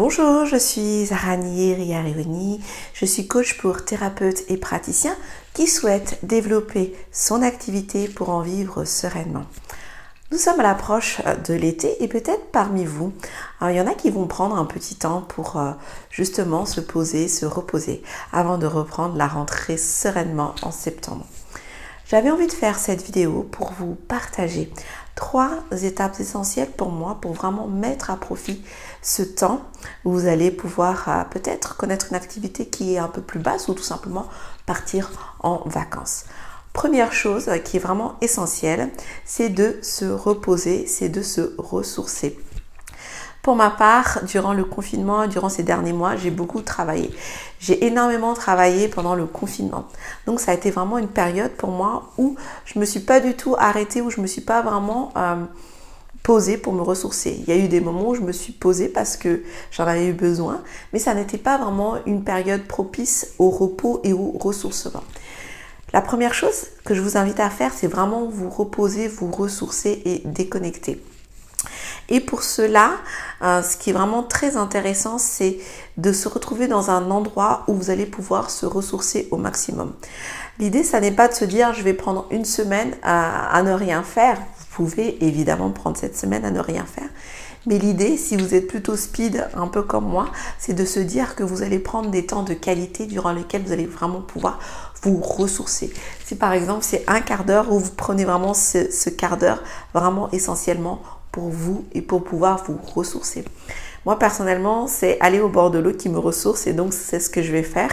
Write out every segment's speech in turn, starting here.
Bonjour, je suis Zarani Riarivoni, je suis coach pour thérapeutes et praticiens qui souhaitent développer son activité pour en vivre sereinement. Nous sommes à l'approche de l'été et peut-être parmi vous, il y en a qui vont prendre un petit temps pour justement se poser, se reposer avant de reprendre la rentrée sereinement en septembre. J'avais envie de faire cette vidéo pour vous partager 3 étapes essentielles pour moi pour vraiment mettre à profit ce temps où vous allez pouvoir peut-être connaître une activité qui est un peu plus basse ou tout simplement partir en vacances. Première chose qui est vraiment essentielle, c'est de se reposer, c'est de se ressourcer. Pour ma part, durant le confinement, durant ces derniers mois, j'ai beaucoup travaillé. J'ai énormément travaillé pendant le confinement. Donc ça a été vraiment une période pour moi où je ne me suis pas du tout arrêtée, où je ne me suis pas vraiment posée pour me ressourcer. Il y a eu des moments où je me suis posée parce que j'en avais eu besoin, mais ça n'était pas vraiment une période propice au repos et au ressourcement. La première chose que je vous invite à faire, c'est vraiment vous reposer, vous ressourcer et déconnecter. Et pour cela, ce qui est vraiment très intéressant, c'est de se retrouver dans un endroit où vous allez pouvoir se ressourcer au maximum. L'idée, ça n'est pas de se dire je vais prendre une semaine à ne rien faire. Vous pouvez évidemment prendre cette semaine à ne rien faire. Mais l'idée, si vous êtes plutôt speed, un peu comme moi, c'est de se dire que vous allez prendre des temps de qualité durant lesquels vous allez vraiment pouvoir vous ressourcer. Si par exemple, c'est un quart d'heure où vous prenez vraiment ce quart d'heure vraiment essentiellement pour vous et pour pouvoir vous ressourcer. Moi, personnellement, c'est aller au bord de l'eau qui me ressource et donc c'est ce que je vais faire.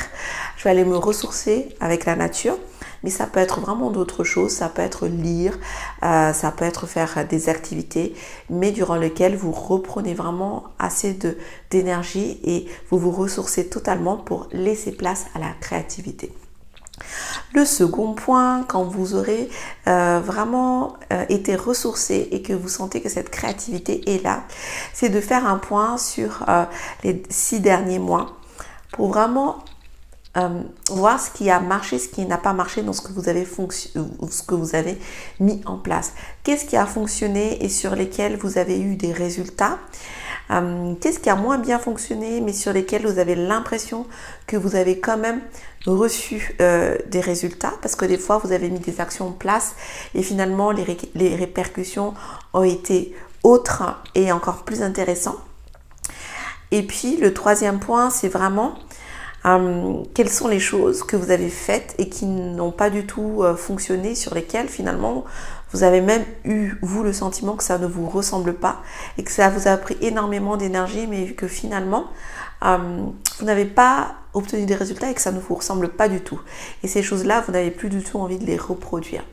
Je vais aller me ressourcer avec la nature, mais ça peut être vraiment d'autres choses. Ça peut être lire, ça peut être faire des activités, mais durant lesquelles vous reprenez vraiment assez d'énergie et vous vous ressourcez totalement pour laisser place à la créativité. Le second point, quand vous aurez vraiment été ressourcé et que vous sentez que cette créativité est là, c'est de faire un point sur les 6 derniers mois pour vraiment voir ce qui a marché, ce qui n'a pas marché dans ce que vous avez mis en place. Qu'est-ce qui a fonctionné et sur lesquels vous avez eu des résultats? Qu'est-ce qui a moins bien fonctionné mais sur lesquels vous avez l'impression que vous avez quand même reçu des résultats parce que des fois vous avez mis des actions en place et finalement les répercussions ont été autres et encore plus intéressantes. Et puis le troisième point, c'est vraiment quelles sont les choses que vous avez faites et qui n'ont pas du tout fonctionné, sur lesquelles finalement vous avez même eu, vous, le sentiment que ça ne vous ressemble pas et que ça vous a pris énormément d'énergie, mais que finalement, vous n'avez pas obtenu des résultats et que ça ne vous ressemble pas du tout. Et ces choses-là, vous n'avez plus du tout envie de les reproduire.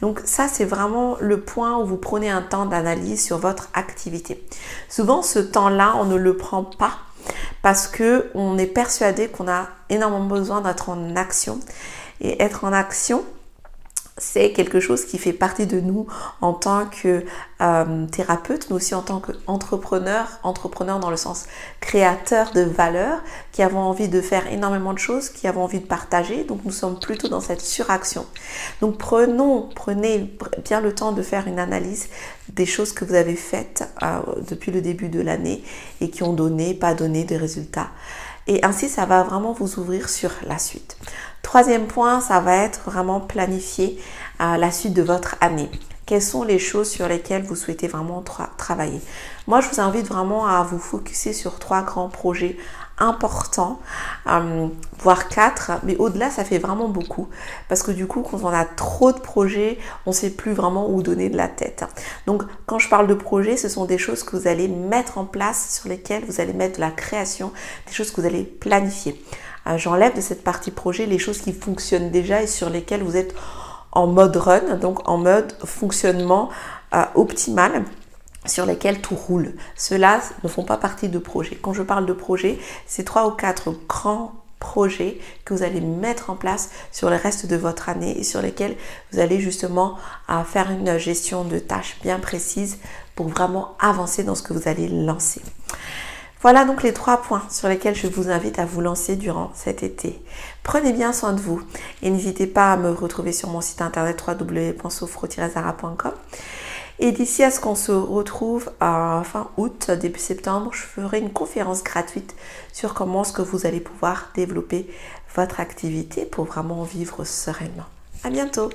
Donc ça, c'est vraiment le point où vous prenez un temps d'analyse sur votre activité. Souvent, ce temps-là, on ne le prend pas parce qu'on est persuadé qu'on a énormément besoin d'être en action. Et être en action, c'est quelque chose qui fait partie de nous en tant que thérapeute, mais aussi en tant qu'entrepreneur dans le sens créateur de valeur, qui avons envie de faire énormément de choses, qui avons envie de partager. Donc nous sommes plutôt dans cette suraction. Donc prenez bien le temps de faire une analyse des choses que vous avez faites depuis le début de l'année et qui ont donné, pas donné des résultats. Et ainsi, ça va vraiment vous ouvrir sur la suite. Troisième point, ça va être vraiment planifier la suite de votre année. Quelles sont les choses sur lesquelles vous souhaitez vraiment travailler? Moi, je vous invite vraiment à vous focuser sur 3 grands projets importants, voire 4, mais au-delà, ça fait vraiment beaucoup. Parce que du coup, quand on a trop de projets, on ne sait plus vraiment où donner de la tête. Donc, quand je parle de projets, ce sont des choses que vous allez mettre en place, sur lesquelles vous allez mettre de la création, des choses que vous allez planifier. J'enlève de cette partie projet les choses qui fonctionnent déjà et sur lesquelles vous êtes en mode run, donc en mode fonctionnement optimal, sur lesquels tout roule. Ceux-là ne font pas partie de projet. Quand je parle de projet, c'est 3 ou 4 grands projets que vous allez mettre en place sur le reste de votre année et sur lesquels vous allez justement faire une gestion de tâches bien précise pour vraiment avancer dans ce que vous allez lancer. Voilà donc les 3 points sur lesquels je vous invite à vous lancer durant cet été. Prenez bien soin de vous et n'hésitez pas à me retrouver sur mon site internet www.sophro-zara.com Et d'ici à ce qu'on se retrouve à fin août, début septembre, je ferai une conférence gratuite sur comment est-ce que vous allez pouvoir développer votre activité pour vraiment vivre sereinement. À bientôt!